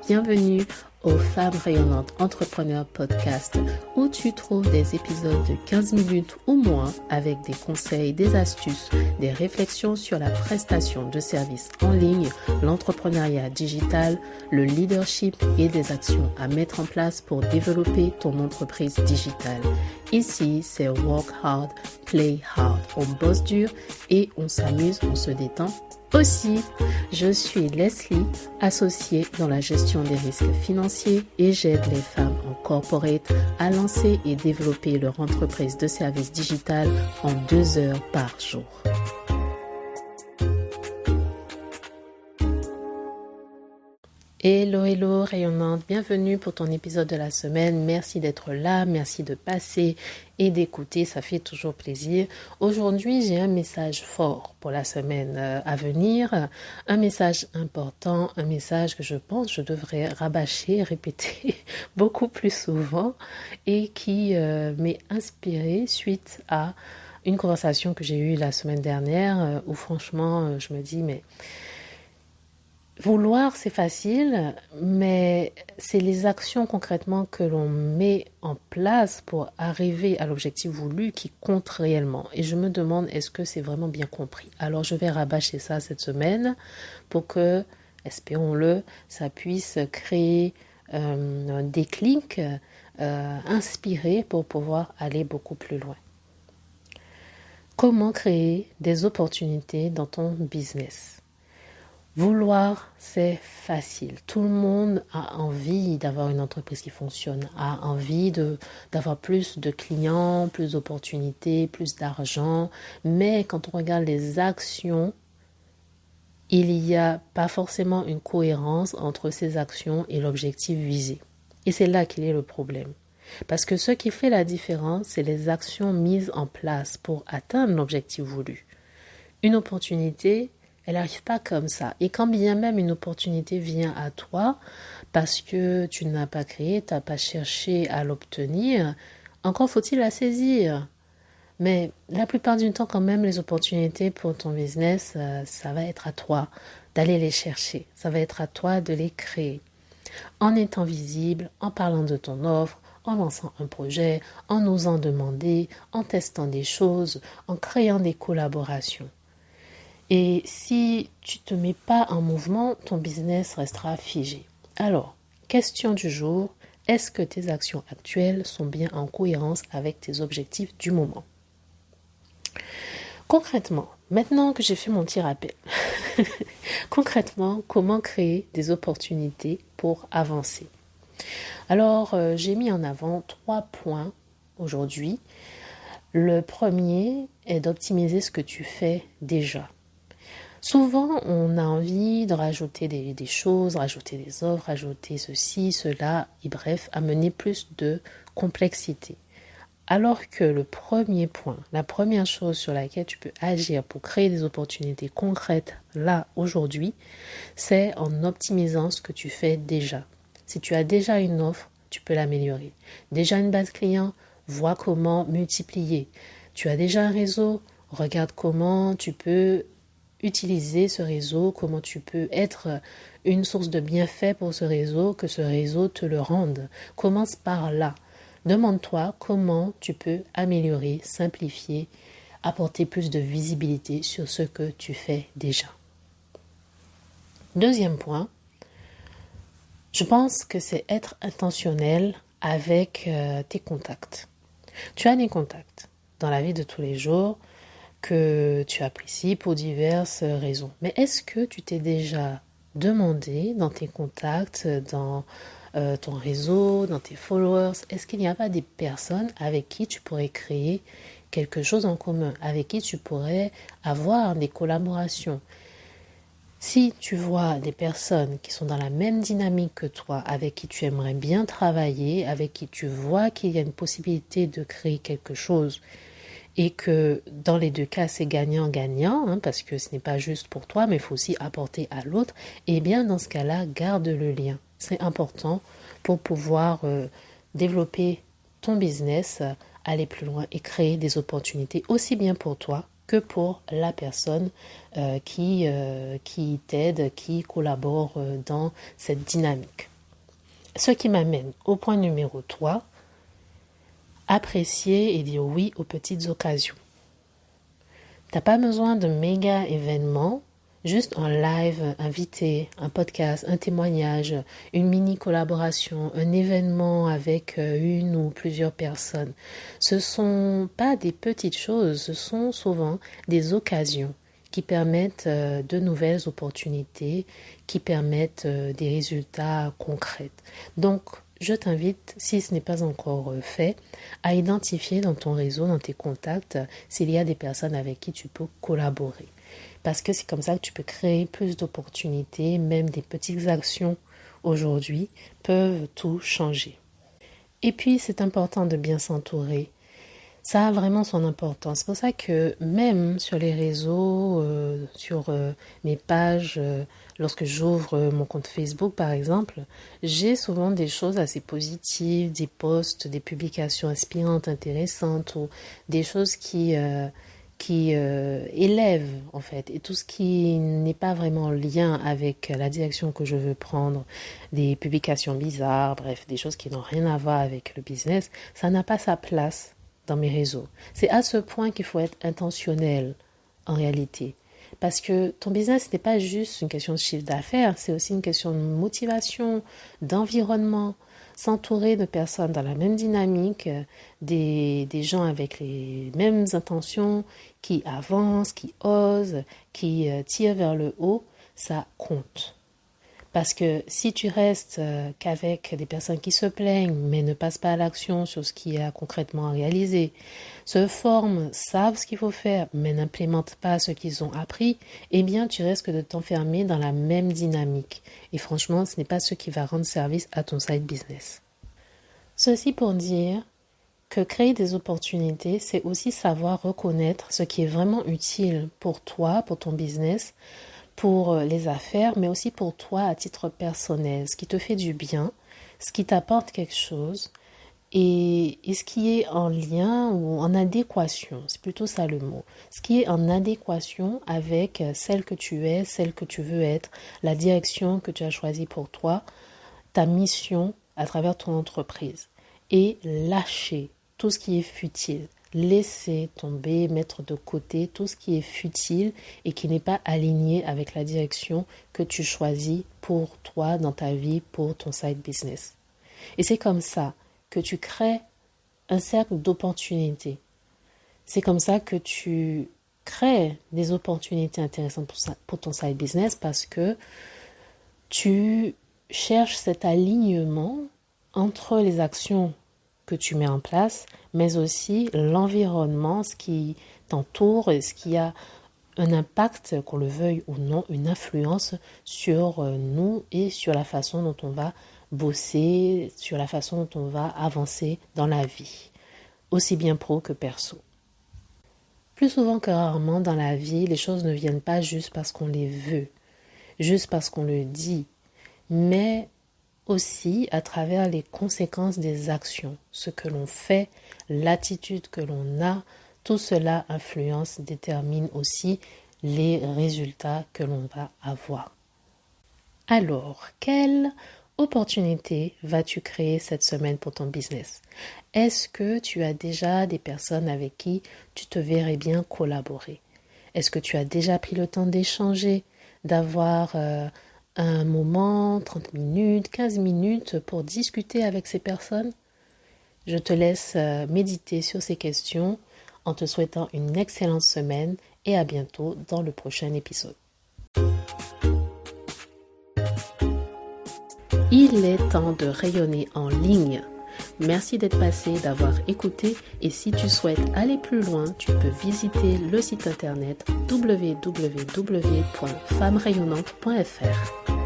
Bienvenue aux Femmes Rayonnantes Entrepreneurs Podcast où tu trouves des épisodes de 15 minutes ou moins avec des conseils, des astuces, des réflexions sur la prestation de services en ligne, l'entrepreneuriat digital, le leadership et des actions à mettre en place pour développer ton entreprise digitale. Ici, c'est Work Hard, Play Hard. On bosse dur et on s'amuse, on se détend aussi. Je suis Leslie, associée dans la gestion des risques financiers et j'aide les femmes en corporate à lancer et développer leur entreprise de services digital en 2 heures par jour. Hello rayonnante, bienvenue pour ton épisode de la semaine. Merci d'être là, merci de passer et d'écouter, ça fait toujours plaisir. Aujourd'hui, j'ai un message fort pour la semaine à venir, un message important, un message que je pense je devrais rabâcher, répéter beaucoup plus souvent et qui m'est inspiré suite à une conversation que j'ai eue la semaine dernière où franchement, je me dis mais... Vouloir, c'est facile, mais c'est les actions concrètement que l'on met en place pour arriver à l'objectif voulu qui comptent réellement. Et je me demande, est-ce que c'est vraiment bien compris? Alors, je vais rabâcher ça cette semaine pour que, espérons-le, ça puisse créer un déclic inspiré pour pouvoir aller beaucoup plus loin. Comment créer des opportunités dans ton business? Vouloir, c'est facile. Tout le monde a envie d'avoir une entreprise qui fonctionne, a envie d'avoir plus de clients, plus d'opportunités, plus d'argent. Mais quand on regarde les actions, il n'y a pas forcément une cohérence entre ces actions et l'objectif visé. Et c'est là qu'il est le problème. Parce que ce qui fait la différence, c'est les actions mises en place pour atteindre l'objectif voulu. Une opportunité, elle n'arrive pas comme ça. Et quand bien même une opportunité vient à toi, parce que tu ne l'as pas créée, tu n'as pas cherché à l'obtenir, encore faut-il la saisir. Mais la plupart du temps, quand même, les opportunités pour ton business, ça va être à toi d'aller les chercher. Ça va être à toi de les créer. En étant visible, en parlant de ton offre, en lançant un projet, en osant demander, en testant des choses, en créant des collaborations. Et si tu ne te mets pas en mouvement, ton business restera figé. Alors, question du jour, est-ce que tes actions actuelles sont bien en cohérence avec tes objectifs du moment? Concrètement, maintenant que j'ai fait mon petit rappel, concrètement, comment créer des opportunités pour avancer? Alors, j'ai mis en avant 3 points aujourd'hui. Le premier est d'optimiser ce que tu fais déjà. Souvent, on a envie de rajouter des choses, rajouter des offres, rajouter ceci, cela, et bref, amener plus de complexité. Alors que le premier point, la première chose sur laquelle tu peux agir pour créer des opportunités concrètes là, aujourd'hui, c'est en optimisant ce que tu fais déjà. Si tu as déjà une offre, tu peux l'améliorer. Déjà une base client, vois comment multiplier. Tu as déjà un réseau, regarde comment tu peux utiliser ce réseau, comment tu peux être une source de bienfait pour ce réseau, que ce réseau te le rende. Commence par là. Demande-toi comment tu peux améliorer, simplifier, apporter plus de visibilité sur ce que tu fais déjà. Deuxième point, je pense que c'est être intentionnel avec tes contacts. Tu as des contacts dans la vie de tous les jours que tu apprécies pour diverses raisons. Mais est-ce que tu t'es déjà demandé dans tes contacts, dans ton réseau, dans tes followers, est-ce qu'il n'y a pas des personnes avec qui tu pourrais créer quelque chose en commun, avec qui tu pourrais avoir des collaborations? Si tu vois des personnes qui sont dans la même dynamique que toi, avec qui tu aimerais bien travailler, avec qui tu vois qu'il y a une possibilité de créer quelque chose, et que dans les 2 cas, c'est gagnant-gagnant, parce que ce n'est pas juste pour toi, mais il faut aussi apporter à l'autre, et bien dans ce cas-là, garde le lien. C'est important pour pouvoir développer ton business, aller plus loin et créer des opportunités aussi bien pour toi que pour la personne qui t'aide, qui collabore dans cette dynamique. Ce qui m'amène au point numéro 3, apprécier et dire oui aux petites occasions. T'as pas besoin de méga événements, juste un live invité, un podcast, un témoignage, une mini collaboration, un événement avec une ou plusieurs personnes. Ce sont pas des petites choses, ce sont souvent des occasions qui permettent de nouvelles opportunités, qui permettent des résultats concrets. Donc, je t'invite, si ce n'est pas encore fait, à identifier dans ton réseau, dans tes contacts, s'il y a des personnes avec qui tu peux collaborer. Parce que c'est comme ça que tu peux créer plus d'opportunités, même des petites actions aujourd'hui peuvent tout changer. Et puis, c'est important de bien s'entourer. Ça a vraiment son importance. C'est pour ça que même sur les réseaux, sur mes pages, lorsque j'ouvre mon compte Facebook par exemple, j'ai souvent des choses assez positives, des posts, des publications inspirantes, intéressantes ou des choses qui élèvent en fait. Et tout ce qui n'est pas vraiment en lien avec la direction que je veux prendre, des publications bizarres, bref, des choses qui n'ont rien à voir avec le business, ça n'a pas sa place dans mes réseaux. C'est à ce point qu'il faut être intentionnel en réalité. Parce que ton business n'est pas juste une question de chiffre d'affaires, c'est aussi une question de motivation, d'environnement, s'entourer de personnes dans la même dynamique, des gens avec les mêmes intentions, qui avancent, qui osent, qui tirent vers le haut, ça compte. Parce que si tu restes qu'avec des personnes qui se plaignent, mais ne passent pas à l'action sur ce qui est concrètement réalisé, se forment, savent ce qu'il faut faire, mais n'implémentent pas ce qu'ils ont appris, eh bien tu risques de t'enfermer dans la même dynamique. Et franchement, ce n'est pas ce qui va rendre service à ton side business. Ceci pour dire que créer des opportunités, c'est aussi savoir reconnaître ce qui est vraiment utile pour toi, pour ton business, pour les affaires, mais aussi pour toi à titre personnel, ce qui te fait du bien, ce qui t'apporte quelque chose et ce qui est en lien ou en adéquation, c'est plutôt ça le mot, ce qui est en adéquation avec celle que tu es, celle que tu veux être, la direction que tu as choisie pour toi, ta mission à travers ton entreprise et lâcher tout ce qui est futile. Laisser tomber, mettre de côté tout ce qui est futile et qui n'est pas aligné avec la direction que tu choisis pour toi dans ta vie, pour ton side business. Et c'est comme ça que tu crées un cercle d'opportunités. C'est comme ça que tu crées des opportunités intéressantes pour ton side business parce que tu cherches cet alignement entre les actions que tu mets en place, mais aussi l'environnement, ce qui t'entoure et ce qui a un impact, qu'on le veuille ou non, une influence sur nous et sur la façon dont on va bosser, sur la façon dont on va avancer dans la vie, aussi bien pro que perso. Plus souvent que rarement dans la vie, les choses ne viennent pas juste parce qu'on les veut, juste parce qu'on le dit, mais aussi à travers les conséquences des actions, ce que l'on fait, l'attitude que l'on a, tout cela influence, détermine aussi les résultats que l'on va avoir. Alors, quelle opportunité vas-tu créer cette semaine pour ton business? Est-ce que tu as déjà des personnes avec qui tu te verrais bien collaborer? Est-ce que tu as déjà pris le temps d'échanger, d'avoir un moment, 30 minutes, 15 minutes pour discuter avec ces personnes? Je te laisse méditer sur ces questions en te souhaitant une excellente semaine et à bientôt dans le prochain épisode. Il est temps de rayonner en ligne. Merci d'être passé, d'avoir écouté et si tu souhaites aller plus loin, tu peux visiter le site internet www.femmerayonnantes.fr.